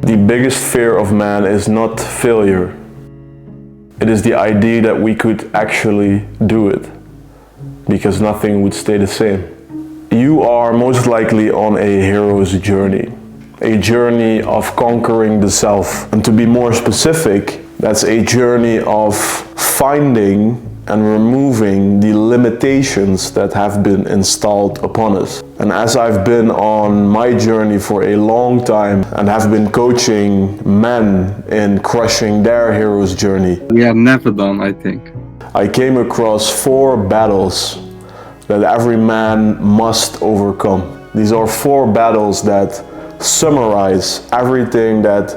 The biggest fear of man is not failure. It is the idea that we could actually do it, because nothing would stay the same. You are most likely on a hero's journey, a journey of conquering the self. And to be more specific, that's a journey of finding and removing the limitations that have been installed upon us. And as I've been on my journey for a long time and have been coaching men in crushing their hero's journey, we are never done, I think. I came across 4 battles that every man must overcome. These are 4 battles that summarize everything that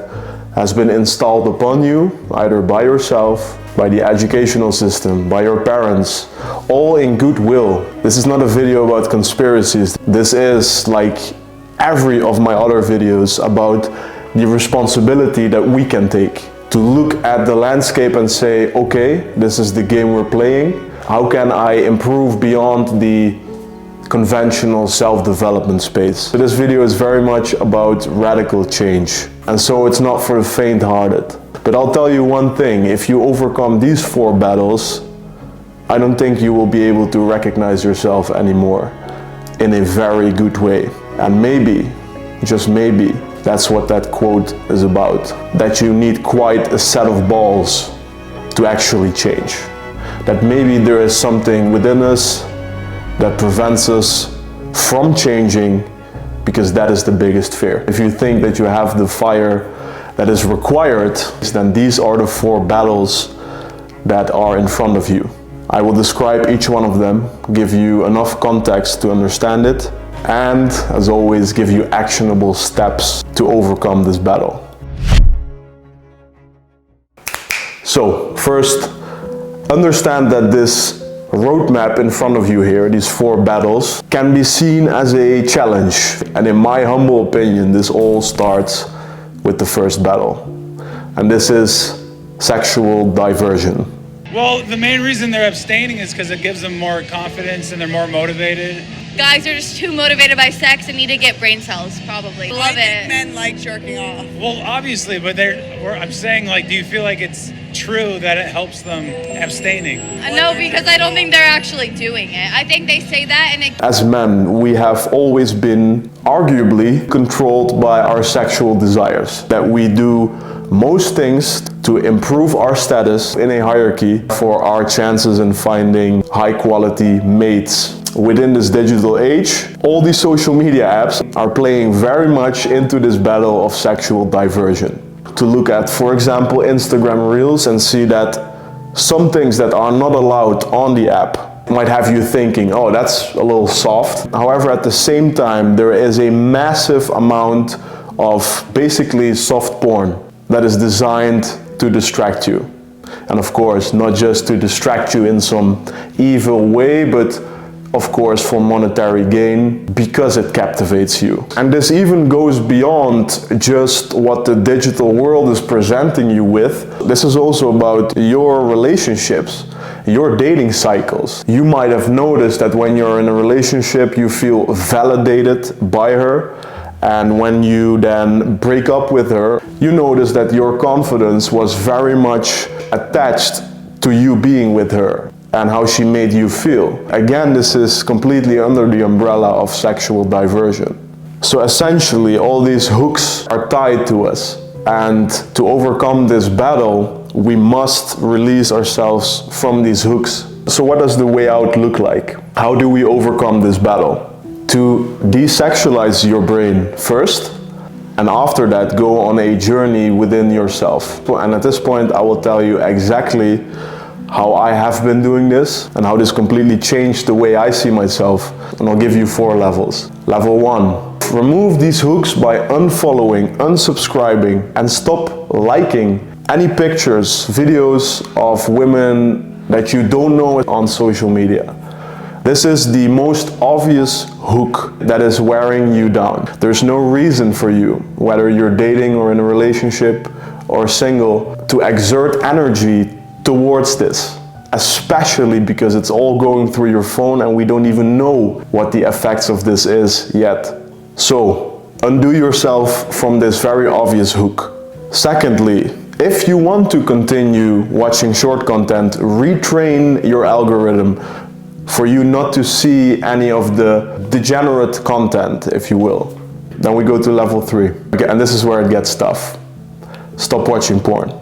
has been installed upon you, either by yourself, by the educational system, by your parents, all in goodwill. This is not a video about conspiracies. This is, like every of my other videos, about the responsibility that we can take to look at the landscape and say, okay, this is the game we're playing. How can I improve beyond the conventional self-development space? So this video is very much about radical change. And so it's not for the faint-hearted. But I'll tell you one thing, if you overcome these 4 battles, I don't think you will be able to recognize yourself anymore in a very good way. And maybe, just maybe, that's what that quote is about. That you need quite a set of balls to actually change. That maybe there is something within us that prevents us from changing, because that is the biggest fear. If you think that you have the fire that is required, then these are the 4 battles that are in front of you. I will describe each one of them, give you enough context to understand it, and as always, give you actionable steps to overcome this battle. So, first, understand that this roadmap in front of you here, these 4 battles, can be seen as a challenge. And in my humble opinion, this all starts with the first battle. And this is sexual diversion. Well, the main reason they're abstaining is because it gives them more confidence and they're more motivated. Guys are just too motivated by sex and need to get brain cells, probably. Love I think it. men like jerking off. Well, obviously, but I'm saying, like, do you feel like it's true that it helps them abstaining? No, because I don't think they're actually doing it. I think they say that and it... As men, we have always been arguably controlled by our sexual desires. That we do most things to improve our status in a hierarchy for our chances in finding high quality mates. Within this digital age, all these social media apps are playing very much into this battle of sexual diversion. To look at, for example, Instagram Reels and see that some things that are not allowed on the app might have you thinking, oh, that's a little soft. However, at the same time, there is a massive amount of basically soft porn that is designed to distract you. And of course, not just to distract you in some evil way, but of course for monetary gain, because it captivates you. And this even goes beyond just what the digital world is presenting you with. This is also about your relationships, your dating cycles. You might have noticed that when you're in a relationship, you feel validated by her. And when you then break up with her, you notice that your confidence was very much attached to you being with her and how she made you feel. Again, this is completely under the umbrella of sexual diversion. So essentially, all these hooks are tied to us. And to overcome this battle, we must release ourselves from these hooks. So what does the way out look like? How do we overcome this battle? To desexualize your brain first, and after that go on a journey within yourself. And at this point I will tell you exactly how I have been doing this and how this completely changed the way I see myself. And I'll give you 4 levels. Level 1, remove these hooks by unfollowing, unsubscribing, and stop liking any pictures, videos of women that you don't know on social media. This is the most obvious hook that is wearing you down. There's no reason for you, whether you're dating or in a relationship or single, to exert energy towards this, especially because it's all going through your phone and we don't even know what the effects of this is yet. So, undo yourself from this very obvious hook. Secondly, if you want to continue watching short content, retrain your algorithm for you not to see any of the degenerate content, if you will. Then we go to level 3. Okay, and this is where it gets tough. Stop watching porn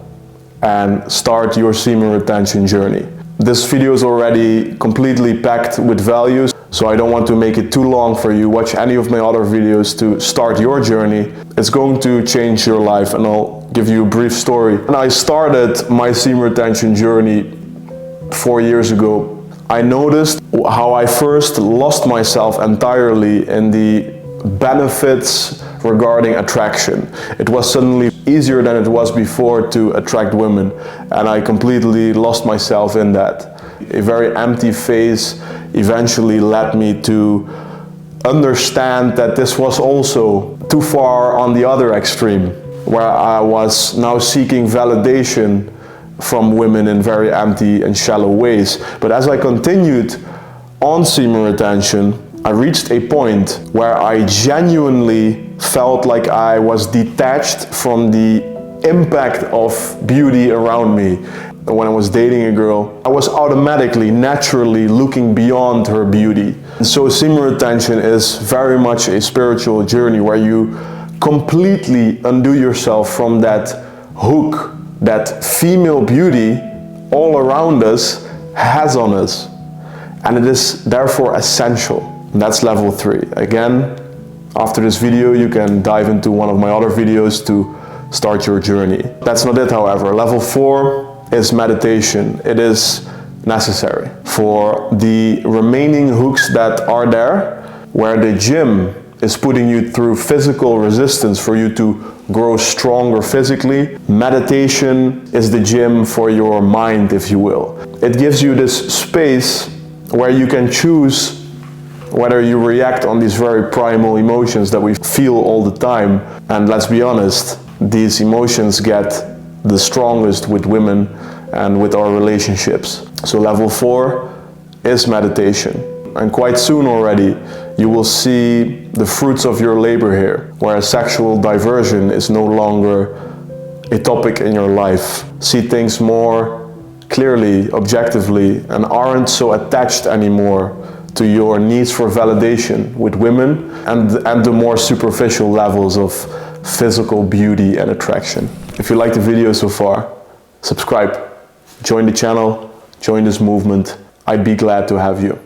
and start your semen retention journey. This video is already completely packed with values, so I don't want to make it too long for you. Watch any of my other videos to start your journey. It's going to change your life, and I'll give you a brief story. When I started my semen retention journey 4 years ago, I noticed how I first lost myself entirely in the benefits regarding attraction. It was suddenly easier than it was before to attract women, and I completely lost myself in that. A very empty phase eventually led me to understand that this was also too far on the other extreme, where I was now seeking validation from women in very empty and shallow ways. But as I continued on semen retention, I reached a point where I genuinely felt like I was detached from the impact of beauty around me. When I was dating a girl, I was automatically, naturally looking beyond her beauty. And so semen retention is very much a spiritual journey where you completely undo yourself from that hook that female beauty all around us has on us. And it is therefore essential. And that's level 3. Again, after this video, you can dive into one of my other videos to start your journey. That's not it, however. Level 4 is meditation. It is necessary for the remaining hooks that are there, where the gym is putting you through physical resistance for you to grow stronger physically. Meditation is the gym for your mind, if you will. It gives you this space where you can choose whether you react on these very primal emotions that we feel all the time. And let's be honest, these emotions get the strongest with women and with our relationships. So level 4 is meditation. And quite soon already, you will see the fruits of your labor here, where sexual diversion is no longer a topic in your life. See things more clearly, objectively, and aren't so attached anymore to your needs for validation with women and the more superficial levels of physical beauty and attraction. If you like the video so far, subscribe, join the channel, join this movement. I'd be glad to have you.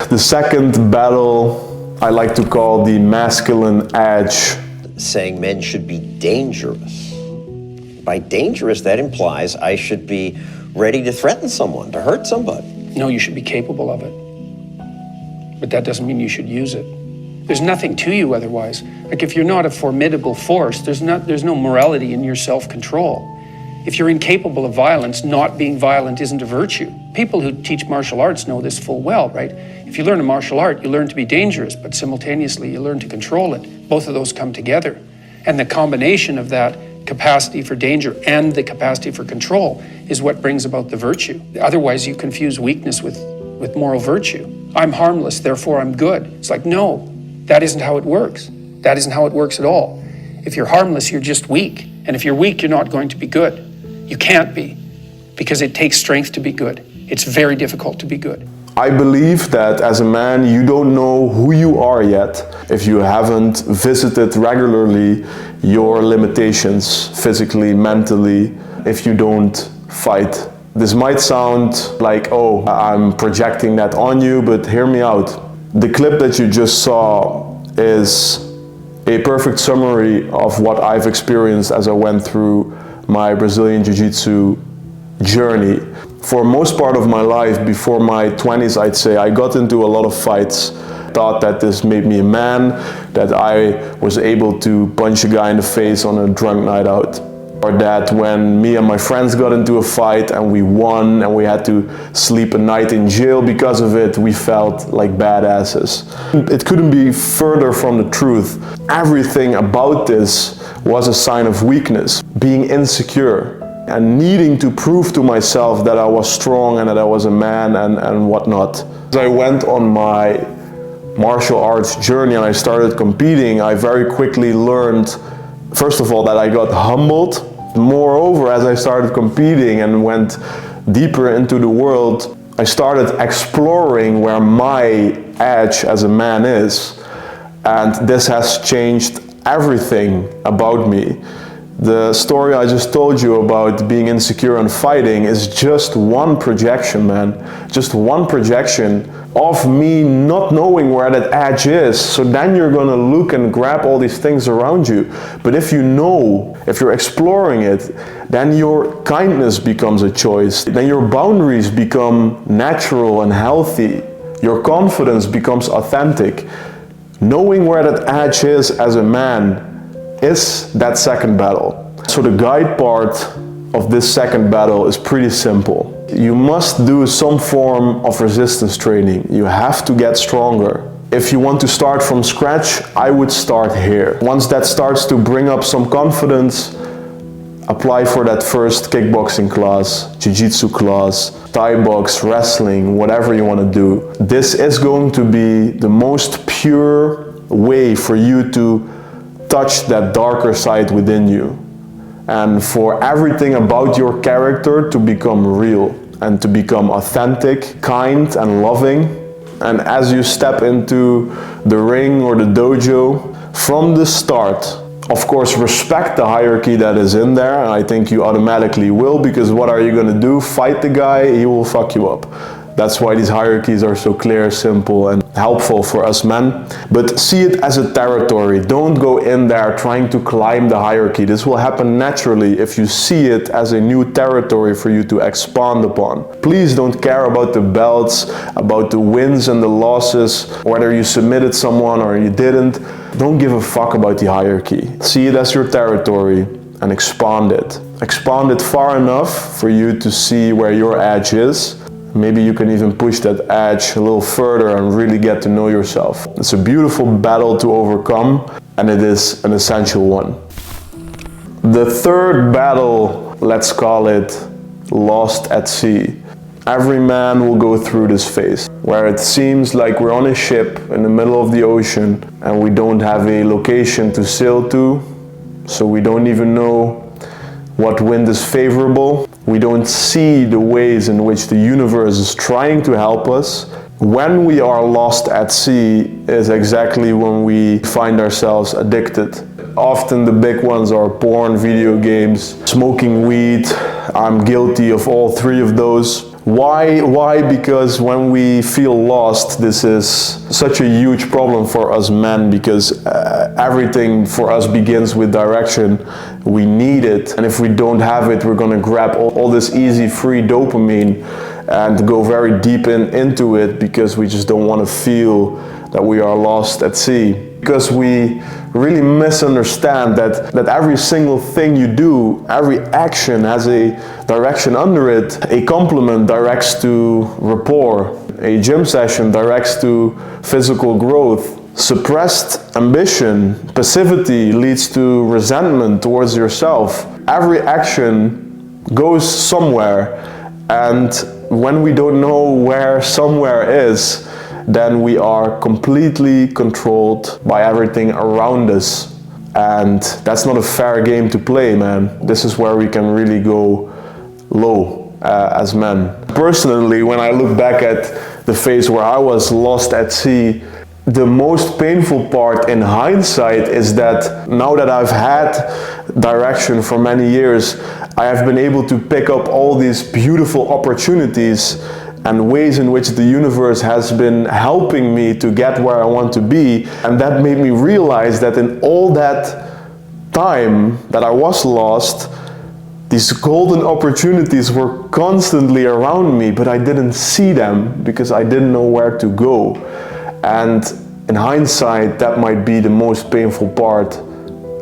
The second battle I like to call the masculine edge. Saying men should be dangerous. By dangerous, that implies I should be ready to threaten someone, to hurt somebody. No, you should be capable of it. But that doesn't mean you should use it. There's nothing to you otherwise. Like if you're not a formidable force, there's no morality in your self-control. If you're incapable of violence, not being violent isn't a virtue. People who teach martial arts know this full well, right? If you learn a martial art, you learn to be dangerous, but simultaneously you learn to control it. Both of those come together. And the combination of that capacity for danger and the capacity for control is what brings about the virtue. Otherwise, you confuse weakness with moral virtue. I'm harmless, therefore I'm good. It's like, no, that isn't how it works. That isn't how it works at all. If you're harmless, you're just weak. And if you're weak, you're not going to be good. You can't be, because it takes strength to be good. It's very difficult to be good. I believe that as a man, you don't know who you are yet if you haven't visited regularly your limitations, physically, mentally, if you don't fight. This might sound like, oh, I'm projecting that on you, but hear me out. The clip that you just saw is a perfect summary of what I've experienced as I went through my Brazilian Jiu-Jitsu journey. For most part of my life, before my 20s, I'd say, I got into a lot of fights. Thought that this made me a man, that I was able to punch a guy in the face on a drunk night out. Or that when me and my friends got into a fight and we won and we had to sleep a night in jail because of it, we felt like badasses. It couldn't be further from the truth. Everything about this was a sign of weakness, being insecure and needing to prove to myself that I was strong and that I was a man and whatnot. I went on my martial arts journey and I started competing, I very quickly learned, first of all, that I got humbled. Moreover, as I started competing and went deeper into the world, I started exploring where my edge as a man is. And this has changed everything about me. The story I just told you about being insecure and fighting is just one projection, man. Just one projection of me not knowing where that edge is. So then you're gonna look and grab all these things around you. But if you know, if you're exploring it, then your kindness becomes a choice. Then your boundaries become natural and healthy. Your confidence becomes authentic. Knowing where that edge is as a man is that second battle. So the guide part of this second battle is pretty simple. You must do some form of resistance training. You have to get stronger. If you want to start from scratch, I would start here. Once that starts to bring up some confidence, apply for that first kickboxing class, jiu-jitsu class, Thai box, wrestling, whatever you want to do. This is going to be the most pure way for you to touch that darker side within you, and for everything about your character to become real and to become authentic, kind and loving. And as you step into the ring or the dojo, from the start, of course, respect the hierarchy that is in there, and I think you automatically will, because what are you going to do? Fight the guy, he will fuck you up. That's why these hierarchies are so clear, simple and helpful for us men. But see it as a territory. Don't go in there trying to climb the hierarchy. This will happen naturally if you see it as a new territory for you to expand upon. Please don't care about the belts, about the wins and the losses, whether you submitted someone or you didn't. Don't give a fuck about the hierarchy. See it as your territory and expand it. Expand it far enough for you to see where your edge is. Maybe you can even push that edge a little further and really get to know yourself. It's a beautiful battle to overcome, and it is an essential one. The third battle, let's call it lost at sea. Every man will go through this phase, where it seems like we're on a ship in the middle of the ocean and we don't have a location to sail to, so we don't even know what wind is favorable. We don't see the ways in which the universe is trying to help us. When we are lost at sea is exactly when we find ourselves addicted. Often the big ones are porn, video games, smoking weed. I'm guilty of all three of those. Why? Because when we feel lost, this is such a huge problem for us men, because everything for us begins with direction. We need it, and if we don't have it, we're gonna grab all this easy, free dopamine and go very deep into it, because we just don't want to feel that we are lost at sea. Because we really misunderstand that every single thing you do, every action has a direction under it. A compliment directs to rapport. A gym session directs to physical growth. Suppressed ambition, passivity leads to resentment towards yourself. Every action goes somewhere, and when we don't know where somewhere is, then we are completely controlled by everything around us. And that's not a fair game to play, man. This is where we can really go low as men. Personally, when I look back at the phase where I was lost at sea, the most painful part in hindsight is that now that I've had direction for many years, I have been able to pick up all these beautiful opportunities and ways in which the universe has been helping me to get where I want to be. And that made me realize that in all that time that I was lost, these golden opportunities were constantly around me, but I didn't see them because I didn't know where to go. And in hindsight, that might be the most painful part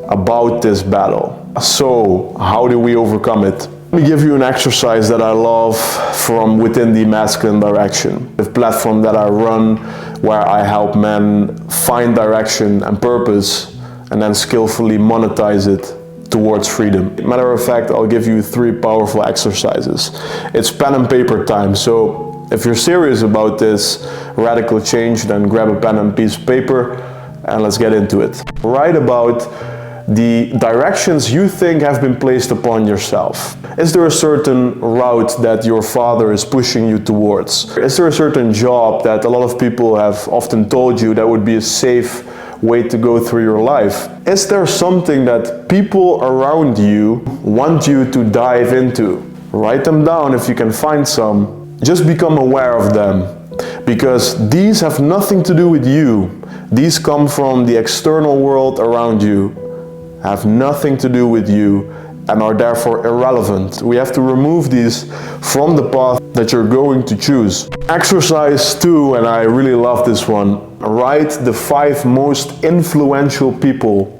about this battle. So, how do we overcome it? Let me give you an exercise that I love from within the masculine direction. The platform that I run, where I help men find direction and purpose and then skillfully monetize it towards freedom. Matter of fact, I'll give you 3 powerful exercises. It's pen and paper time, so If you're serious about this radical change, then grab a pen and piece of paper and let's get into it. Write about the directions you think have been placed upon yourself. Is there a certain route that your father is pushing you towards? Is there a certain job that a lot of people have often told you that would be a safe way to go through your life? Is there something that people around you want you to dive into? Write them down if you can find some. Just become aware of them, because these have nothing to do with you. These come from the external world around you, have nothing to do with you, and are therefore irrelevant. We have to remove these from the path that you're going to choose. Exercise 2, and I really love this one. Write the 5 most influential people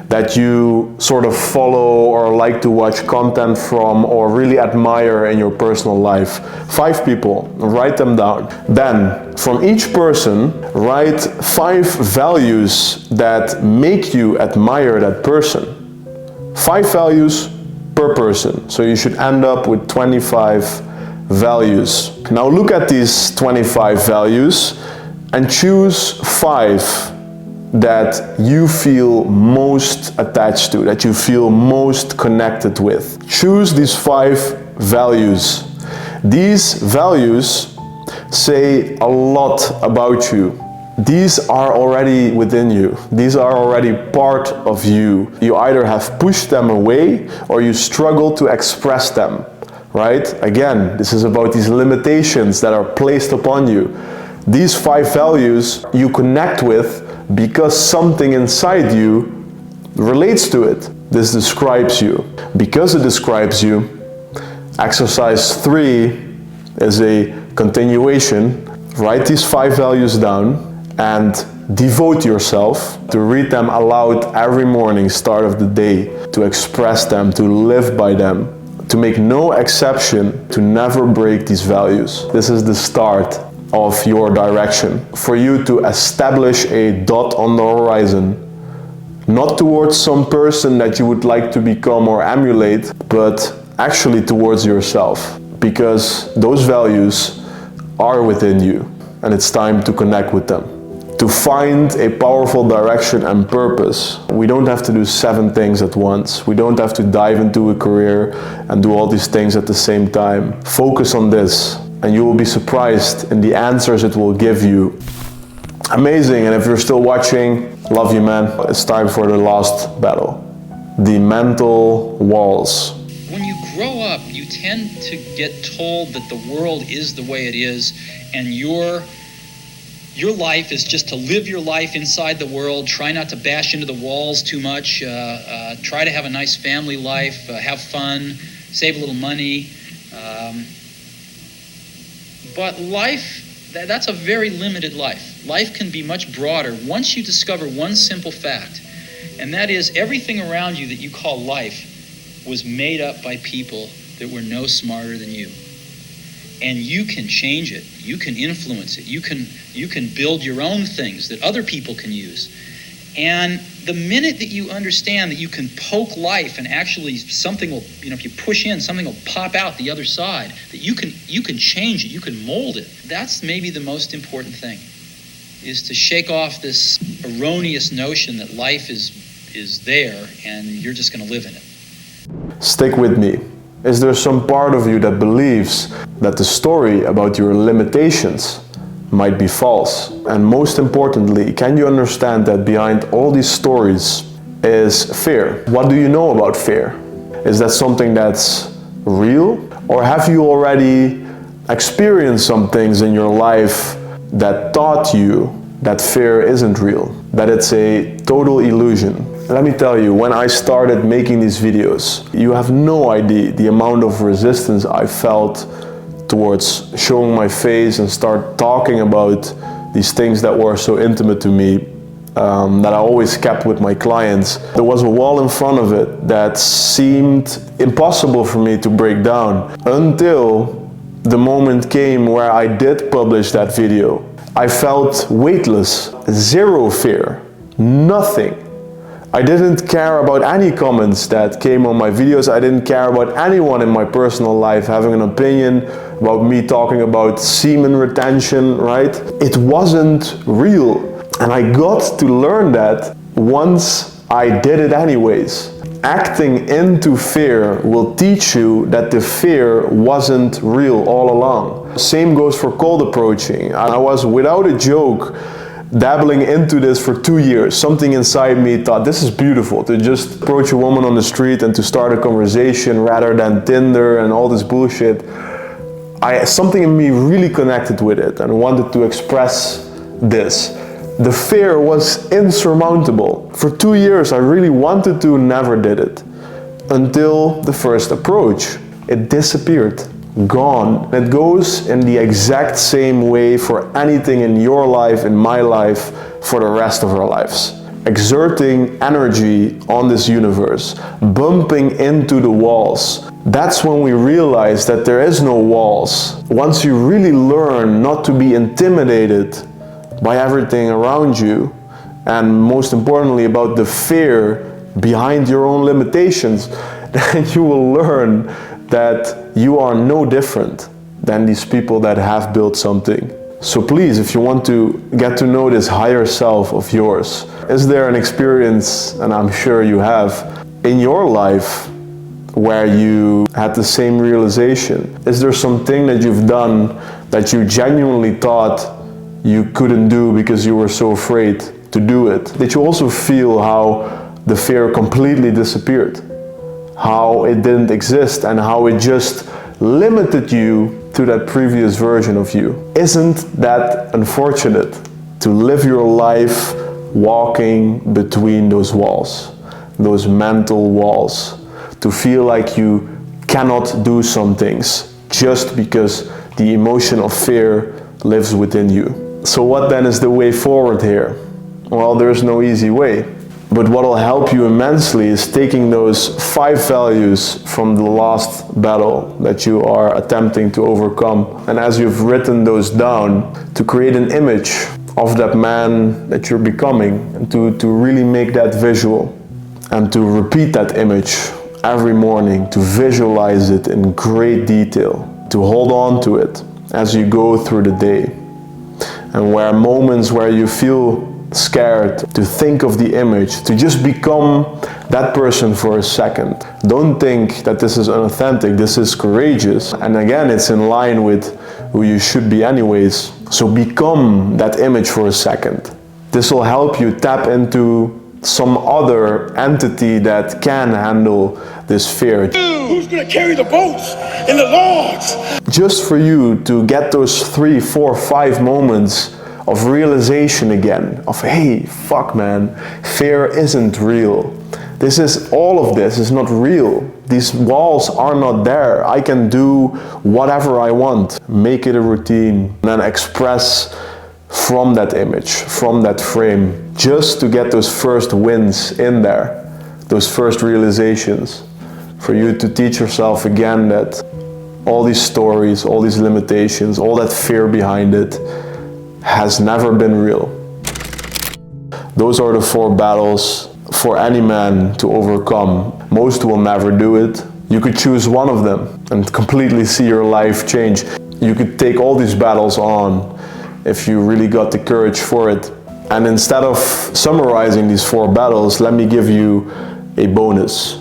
that you sort of follow or like to watch content from or really admire in your personal life. 5 people, write them down. Then, from each person, write 5 values that make you admire that person. 5 values per person, so you should end up with 25 values. Now look at these 25 values and choose 5 that you feel most attached to, that you feel most connected with. Choose these 5 values. These values say a lot about you. These are already within you. These are already part of you. You either have pushed them away or you struggle to express them, right? Again, this is about these limitations that are placed upon you. These 5 values you connect with because something inside you relates to it. This describes you. Because it describes you, exercise 3 is a continuation. Write these 5 values down and devote yourself to read them aloud every morning, start of the day, to express them, to live by them, to make no exception, to never break these values. This is the start of your direction. For you to establish a dot on the horizon, not towards some person that you would like to become or emulate, but actually towards yourself, because those values are within you and it's time to connect with them. To find a powerful direction and purpose, we don't have to do 7 things at once. We don't have to dive into a career and do all these things at the same time. Focus on this, and you will be surprised in the answers it will give you. Amazing, and if you're still watching, love you, man. It's time for the last battle. The mental walls. When you grow up, you tend to get told that the world is the way it is, and your life is just to live your life inside the world, try not to bash into the walls too much, try to have a nice family life, have fun, save a little money. But life, that's a very limited life. Life can be much broader once you discover one simple fact, and that is everything around you that you call life was made up by people that were no smarter than you. And you can change it, you can influence it, you can build your own things that other people can use. And the minute that you understand that you can poke life and actually something will, if you push in, something will pop out the other side, that you can change it, you can mold it. That's maybe the most important thing, is to shake off this erroneous notion that life is there and you're just going to live in it. Stick with me. Is there some part of you that believes that the story about your limitations might be false? And most importantly, can you understand that behind all these stories is fear? What do you know about fear? Is that something that's real? Or have you already experienced some things in your life that taught you that fear isn't real, that it's a total illusion? Let me tell you, when I started making these videos, you have no idea the amount of resistance I felt towards showing my face and start talking about these things that were so intimate to me, that I always kept with my clients. There was a wall in front of it that seemed impossible for me to break down, until the moment came where I did publish that video. I felt weightless, zero fear, nothing. I didn't care about any comments that came on my videos. I didn't care about anyone in my personal life having an opinion about me talking about semen retention, right? It wasn't real. And I got to learn that once I did it anyways. Acting into fear will teach you that the fear wasn't real all along. Same goes for cold approaching. I was, without a joke, dabbling into this for 2 years. Something inside me thought, this is beautiful, to just approach a woman on the street and to start a conversation rather than Tinder and all this bullshit. Something in me really connected with it and wanted to express this. The fear was insurmountable. For 2 years I really wanted to, never did it. Until the first approach. It disappeared. Gone. It goes in the exact same way for anything in your life, in my life, for the rest of our lives. Exerting energy on this universe, bumping into the walls. That's when we realize that there is no walls. Once you really learn not to be intimidated by everything around you, and most importantly about the fear behind your own limitations, then you will learn that you are no different than these people that have built something. So please, if you want to get to know this higher self of yours, is there an experience, and I'm sure you have, in your life where you had the same realization? Is there something that you've done that you genuinely thought you couldn't do because you were so afraid to do it? Did you also feel how the fear completely disappeared? How it didn't exist and how it just limited you to that previous version of you? Isn't that unfortunate, to live your life walking between those walls, those mental walls, to feel like you cannot do some things just because the emotion of fear lives within you? So what then is the way forward here? Well, there's no easy way. But what will help you immensely is taking those 5 values from the last battle that you are attempting to overcome. And as you've written those down, to create an image of that man that you're becoming, and to really make that visual, and to repeat that image every morning, to visualize it in great detail, to hold on to it as you go through the day. And where moments where you feel scared, to think of the image, to just become that person for a second. Don't think that this is unauthentic, this is courageous. And again, it's in line with who you should be anyways. So become that image for a second. This will help you tap into some other entity that can handle this fear. Who's gonna carry the boats and the logs? Just for you to get those 3, 4, 5 moments of realization again, of hey, fuck man, fear isn't real. All of this is not real. These walls are not there. I can do whatever I want. Make it a routine and then express from that image, from that frame, just to get those first wins in there, those first realizations, for you to teach yourself again that all these stories, all these limitations, all that fear behind it has never been real. Those are the 4 battles for any man to overcome. Most will never do it. You could choose one of them and completely see your life change. You could take all these battles on if you really got the courage for it. And instead of summarizing these 4 battles, let me give you a bonus,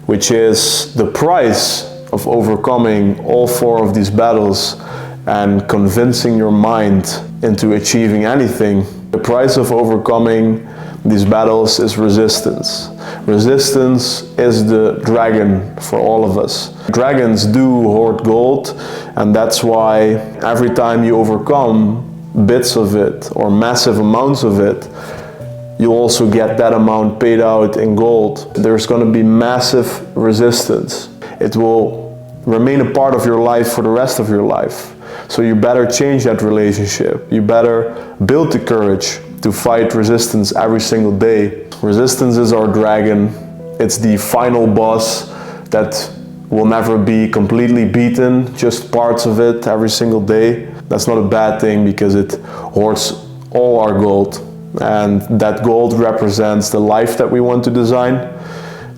which is the price of overcoming all 4 of these battles and convincing your mind into achieving anything. The price of overcoming these battles is resistance. Resistance is the dragon for all of us. Dragons do hoard gold, and that's why every time you overcome bits of it or massive amounts of it, you'll also get that amount paid out in gold. There's going to be massive resistance. It will remain a part of your life for the rest of your life. So you better change that relationship. You better build the courage to fight resistance every single day. Resistance is our dragon. It's the final boss that will never be completely beaten, just parts of it every single day. That's not a bad thing because it hoards all our gold. And that gold represents the life that we want to design,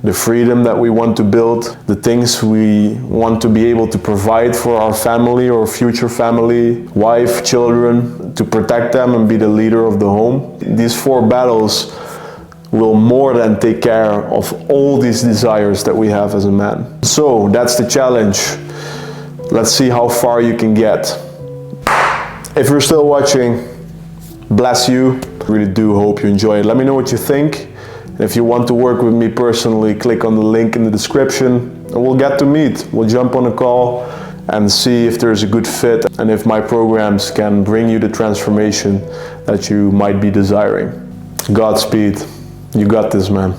the freedom that we want to build, the things we want to be able to provide for our family or future family, wife, children, to protect them and be the leader of the home. These 4 battles will more than take care of all these desires that we have as a man. So that's the challenge. Let's see how far you can get. If you're still watching, bless you. I really do hope you enjoy it. Let me know what you think. If you want to work with me personally, click on the link in the description and we'll get to meet. We'll jump on a call and see if there's a good fit and if my programs can bring you the transformation that you might be desiring. Godspeed. You got this, man.